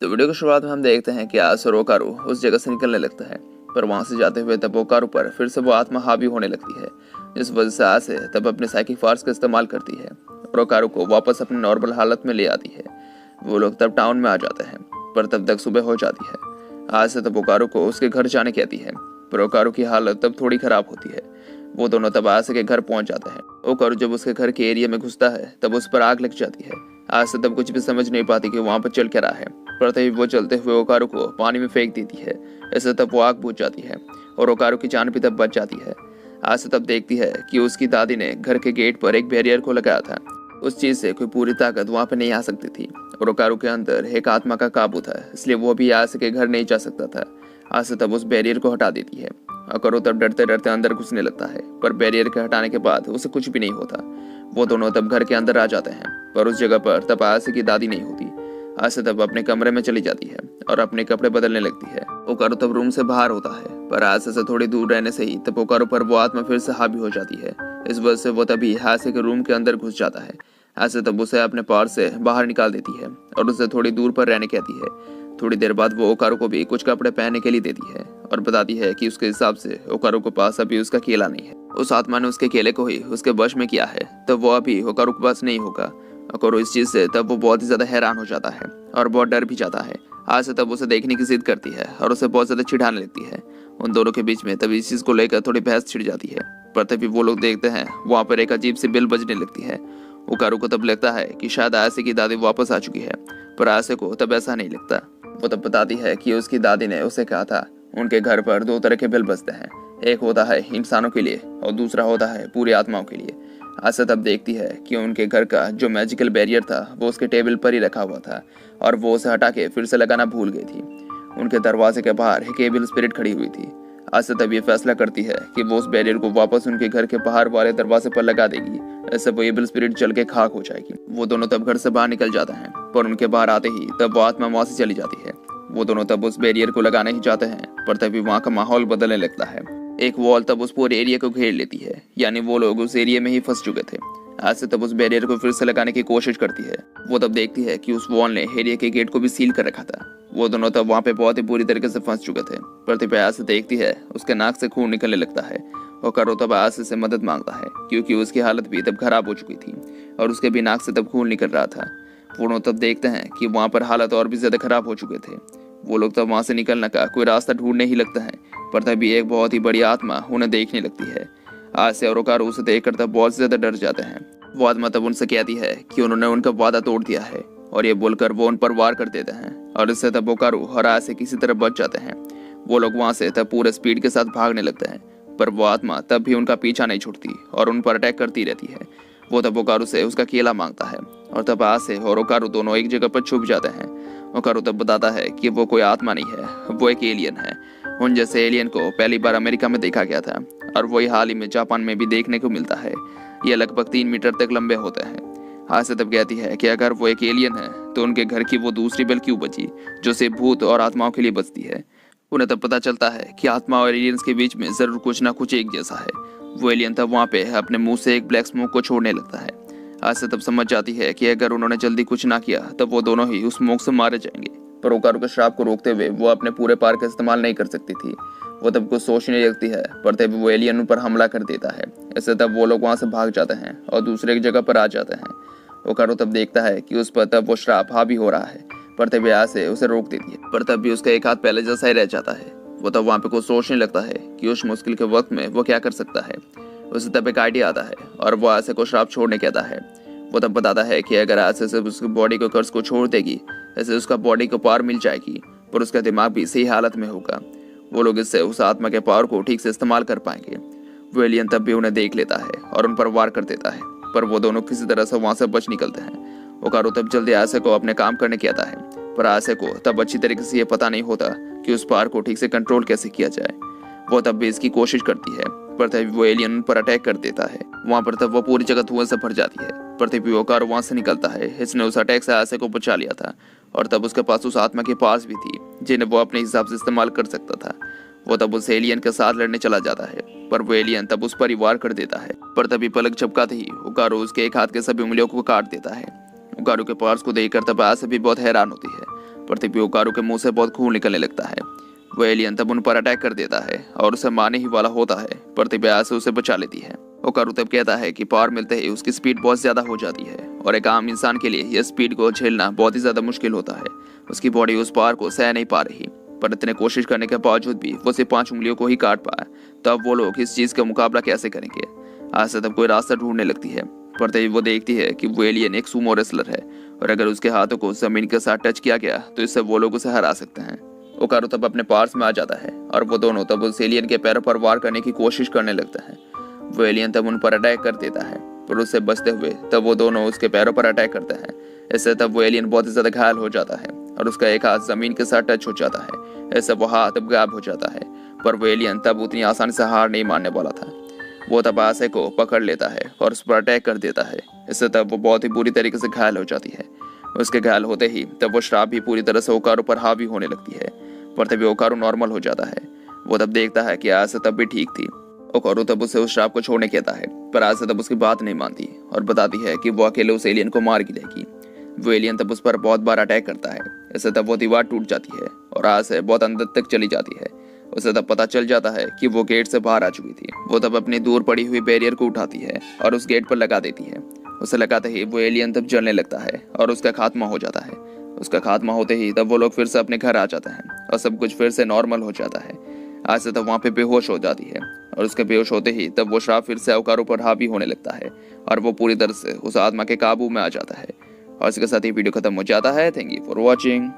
तो वीडियो की शुरुआत में हम देखते हैं कि आस और ओकारू उस जगह से निकलने लगता है, पर वहां से जाते हुए तब ओकारू पर फिर से वो आत्मा हावी होने लगती है, जिस वजह से आस तब अपने साइकिक पावर्स का इस्तेमाल करती है और ओकारू को वापस अपनी नॉर्मल हालत में ले आती है। वो लोग तब टाउन में आ जाते हैं, पर तब तक सुबह हो जाती है। आज से तब ओकारू को उसके घर जाने कहती है, पर ओकारू की हालत तब थोड़ी खराब होती है। वो दोनों तब आस के घर पहुंच जाते हैं। ओकारू जब उसके घर के एरिया में घुसता है तब उस पर आग लग जाती है। आज से तब कुछ भी समझ नहीं पाती कि वहां पर चल क्या रहा है, पर तभी वो चलते हुए ओकारू को पानी में फेंक देती है। ऐसे तब वो आग बुझ जाती है और ओकारू की जान भी तब बच जाती है। आज से तब देखती है कि उसकी दादी ने घर के गेट पर एक बैरियर को लगाया था। उस चीज से कोई पूरी ताकत वहां पर नहीं आ सकती थी और ओकारू के अंदर एक आत्मा का काबू था, इसलिए वो भी आज के घर नहीं जा सकता था। आज से तब उस बैरियर को हटा देती है। ओकारू तब डरते डरते अंदर घुसने लगता है, पर बैरियर के हटाने के बाद उसे कुछ भी नहीं होता। वो दोनों तब घर के अंदर आ जाते हैं, पर उस जगह पर तब आसे की दादी नहीं होती। आसे तब अपने कमरे में चली जाती है और अपने कपड़े बदलने लगती है। ओकारू तब रूम से बाहर होता है, पर आसे से थोड़ी दूर रहने से ही तब ओकारू पर वो आत्मा फिर से हावी हो जाती है। इस वजह से वो तभी आसे के रूम के अंदर घुस जाता है। आसे तब उसे अपने पावर से बाहर निकाल देती है और उसे थोड़ी दूर पर रहने कहती है। थोड़ी देर बाद वो ओकारू को भी कुछ कपड़े पहनने के लिए देती है और बताती है कि उसके हिसाब से ओकारू के पास अभी उसका केला नहीं है। उस आत्मा ने उसके केले को ही उसके वश में किया है, तब वो अभी ओकारू के पास नहीं होगा। ओकारू इस चीज से तब वो बहुत ही ज्यादा हैरान हो जाता है और बहुत डर भी जाता है। आज से तब उसे देखने की जिद करती है और उसे बहुत ज्यादा चिढ़ाने लगती है। उन दोनों के बीच में तब इस चीज को लेकर थोड़ी बहस छिड़ जाती है, पर तभी वो लोग देखते हैं वहां पर एक अजीब सी बिल बजने लगती है। ओकारू को तब लगता है कि शायद आसे की दादी वापस आ चुकी है, पर आसे को तब ऐसा नहीं लगता। वो तब बताती है कि उसकी दादी ने उसे कहा था उनके घर पर दो तरह के बिल बजते हैं, एक होता है इंसानों के लिए और दूसरा होता है पूरी आत्माओं के लिए। आशा तब देखती है कि उनके घर का जो मैजिकल बैरियर था वो उसके टेबल पर ही रखा हुआ था और वो उसे हटा के फिर से लगाना भूल गई थी। उनके दरवाजे के बाहर एक एविल स्पिरिट खड़ी हुई थी। आशा तब ये फैसला करती है कि वो उस बैरियर को वापस उनके घर के बाहर वाले दरवाजे पर लगा देगी, ऐसे वो एविल स्पिरिट जल के खाक हो जाएगी। वो दोनों तब घर से बाहर निकल जाते हैं, पर उनके बाहर आते ही तब वो आत्मा वहां से चली जाती है। वो दोनों तब उस बैरियर को लगाने ही जाते हैं, पर तभी वहां का माहौल बदलने लगता है। एक वॉल तब उस पूरे एरिया को घेर लेती है, यानी वो लोग उस एरिया में ही फंस चुके थे। आज से तब उस बैरियर को फिर से लगाने की कोशिश करती है। वो तब देखती है कि उस वॉल ने एरिया के गेट को भी सील कर रखा था। वो दोनों तब वहां पे बहुत ही बुरी तरीके से फंस चुके थे। प्रतिभा आज से देखती है उसके नाक से खून निकलने लगता है। ओकारू तब आज से मदद मांगता है, क्योंकि उसकी हालत भी तब खराब हो चुकी थी और उसके भी नाक से तब खून निकल रहा था। वो तब देखते हैं कि वहां पर हालत और भी ज्यादा खराब हो चुके थे। वो लोग तब वहां से निकलने का कोई रास्ता ढूंढने ही लगता है, पर तभी एक बहुत ही बड़ी आत्मा उन्हें देखने लगती है। आज से और ओकारू उसे देखकर तब बहुत ज्यादा डर जाते हैं। वो आत्मा तब उनसे कहती है कि उन्होंने उनका वादा तोड़ दिया है और ये बोलकर वो उन पर वार कर देते हैं और इससे तब ओकारू और आज से किसी तरह बच जाते हैं। वो लोग वहां से तब पूरे स्पीड के साथ भागने लगते हैं, पर वो आत्मा तब भी उनका पीछा नहीं छूटती और उन पर अटैक करती रहती है। वो तब ओकारू से उसका केला मांगता है और तब आज से और ओकारू दोनों एक जगह पर छुप जाते हैं। ओकारू तब बताता है कि वो कोई आत्मा नहीं है, वो एक एलियन है। उन जैसे एलियन को पहली बार अमेरिका में देखा गया था और वही हाल ही में जापान में भी देखने को मिलता है। ये लगभग 3 मीटर तक लंबे होते हैं। आज से तब कहती है कि अगर वो एक एलियन है तो उनके घर की वो दूसरी बेल क्यों बची जो सिर्फ भूत और आत्माओं के लिए बचती है। उन्हें तब पता चलता है कि आत्मा और एलियंस के बीच में जरूर कुछ ना कुछ एक जैसा है। वो एलियन तब वहाँ पे अपने मुंह से एक ब्लैक स्मोक को छोड़ने लगता है। आज से तब समझ जाती है कि अगर उन्होंने जल्दी कुछ ना किया तब वो दोनों ही उस स्मोक से मारे जाएंगे, पर ओकारू के श्राप को रोकते हुए वो अपने पूरे पावर का इस्तेमाल नहीं कर सकती थी। वो तब कुछ सोचने लगती है, पर तब वो एलियन पर हमला कर देता है। इससे तब वो लोग वहां से भाग जाते हैं और दूसरे एक जगह पर आ जाते हैं। ओकारू तब देखता है कि उस पर तब वो श्राप हावी हो रहा है, पर तभी आज से उसे रोक देती है, पर तब भी उसका एक हाथ पहले जैसा ही रह जाता है। वो तब वहां पे कुछ सोचने लगता है कि उस मुश्किल के वक्त में वो क्या कर सकता है। उसे तब एक आइडिया आता है और वो आज से को श्राप छोड़ने कहता है। वो तब बताता है कि अगर आज से उसकी बॉडी को कर्ज को छोड़ देगी, ऐसे उसका बॉडी को पावर मिल जाएगी, पर उसका दिमाग भी सही हालत में होगा। वो लोग इससे उस आत्मा के पावर को ठीक से इस्तेमाल कर पाएंगे। वो एलियन तब भी उन्हें देख लेता है और उन पर वार कर देता है, पर वो दोनों किसी तरह से वहां से बच निकलते हैं। ओकारू तब जल्दी आसे को अपने काम करने कहता है, पर आसे को तब अच्छी तरीके से ये पता नहीं होता कि उस पावर को ठीक से कंट्रोल कैसे किया जाए। वो तब भी इसकी कोशिश करती है, पर तभी वो एलियन पर अटैक कर देता है। वहां पर तब वो पूरी जगह धुएं से भर जाती है, पर तभी ओकारू वहां से निकलता है। इसने उस अटैक से आसे को बचा लिया था और तब उसके पास उस आत्मा के पास भी थी जिन्हें वो अपने हिसाब से इस्तेमाल कर सकता था। वो तब उस एलियन के साथ लड़ने चला जाता है, पर वो एलियन तब उस पर ही वार कर देता है, पर तभी पलक झपकाते ही ओकारू उसके एक हाथ के सभी उंगलियों को काट देता है। ओकारू के पार्ट्स को देखकर तब आसे भी बहुत हैरान होती है पर तभी ओकारू के मुंह से बहुत खून निकलने लगता है। वो एलियन तब उन पर अटैक कर देता है और उसे मारने ही वाला होता है, पर तभी आसे उसे बचा लेती है। ओकारू तब कहता है कि पावर मिलते ही उसकी स्पीड बहुत ज्यादा हो जाती है और एक आम इंसान के लिए यह स्पीड को झेलना बहुत ही ज्यादा मुश्किल होता है। उसकी बॉडी उस पावर को सह नहीं पा रही, पर इतने कोशिश करने के बावजूद भी वो सिर्फ 5 उंगलियों को ही काट पाया। तब वो लोग इस चीज का मुकाबला कैसे करेंगे? आसे तब कोई रास्ता ढूंढने लगती है, पर तभी वो देखती है कि वो एलियन एक सुमो रेसलर है और अगर उसके हाथों को जमीन के साथ टच किया गया तो इससे वो लोग उसे हरा सकते हैं। ओकारू तब अपने पार्स में आ जाता है और वो दोनों तब उस एलियन के पैरों पर वार करने की कोशिश करने लगते हैं। वो एलियन तब उन पर अटैक कर देता है, पर उससे बचते हुए तब वो दोनों उसके पैरों पर अटैक करते हैं। इससे तब वो एलियन बहुत ही ज्यादा घायल हो जाता है और उसका एक हाथ जमीन के साथ टच हो जाता है। ऐसे वो हाथ तब गायब हो जाता है, पर वो एलियन तब उतनी आसानी से हार नहीं मानने वाला था। वो तब आसे को पकड़ लेता है और उस पर अटैक कर देता है। इससे तब वो बहुत ही बुरी तरीके से घायल हो जाती है। उसके घायल होते ही तब वो श्राप भी पूरी तरह से ओकारू पर हावी होने लगती है, पर तभी ओकारू नॉर्मल हो जाता है। वो तब देखता है कि आसे तब भी ठीक थी। ओकारू तब उसे उस श्राप को छोड़ने कहता है, पर आसे तब उसकी बात नहीं मानती और बताती है कि वो अकेले उस एलियन को मार गिरेगी। वो एलियन तब उस पर बहुत बार अटैक करता है। इससे तब वो दीवार टूट जाती है और आसे बहुत अंदर तक चली जाती है। उसे तब पता चल जाता है कि वो गेट से बाहर आ चुकी थी। वो तब अपनी दूर पड़ी हुई बैरियर को उठाती है और उस गेट पर लगा देती है। उसे लगाते ही वो एलियन तब जलने लगता है और उसका खात्मा हो जाता है। उसका खात्मा होते ही तब वो लोग फिर से अपने घर आ जाते हैं और सब कुछ फिर से नॉर्मल हो जाता है। आज से तब वहाँ पे बेहोश हो जाती है और उसके बेहोश होते ही तब वो श्राप फिर से ओकारू पर हावी होने लगता है और वो पूरी तरह से उस आत्मा के काबू में आ जाता है। और इसके साथ ही वीडियो खत्म हो जाता है। Thank you for watching.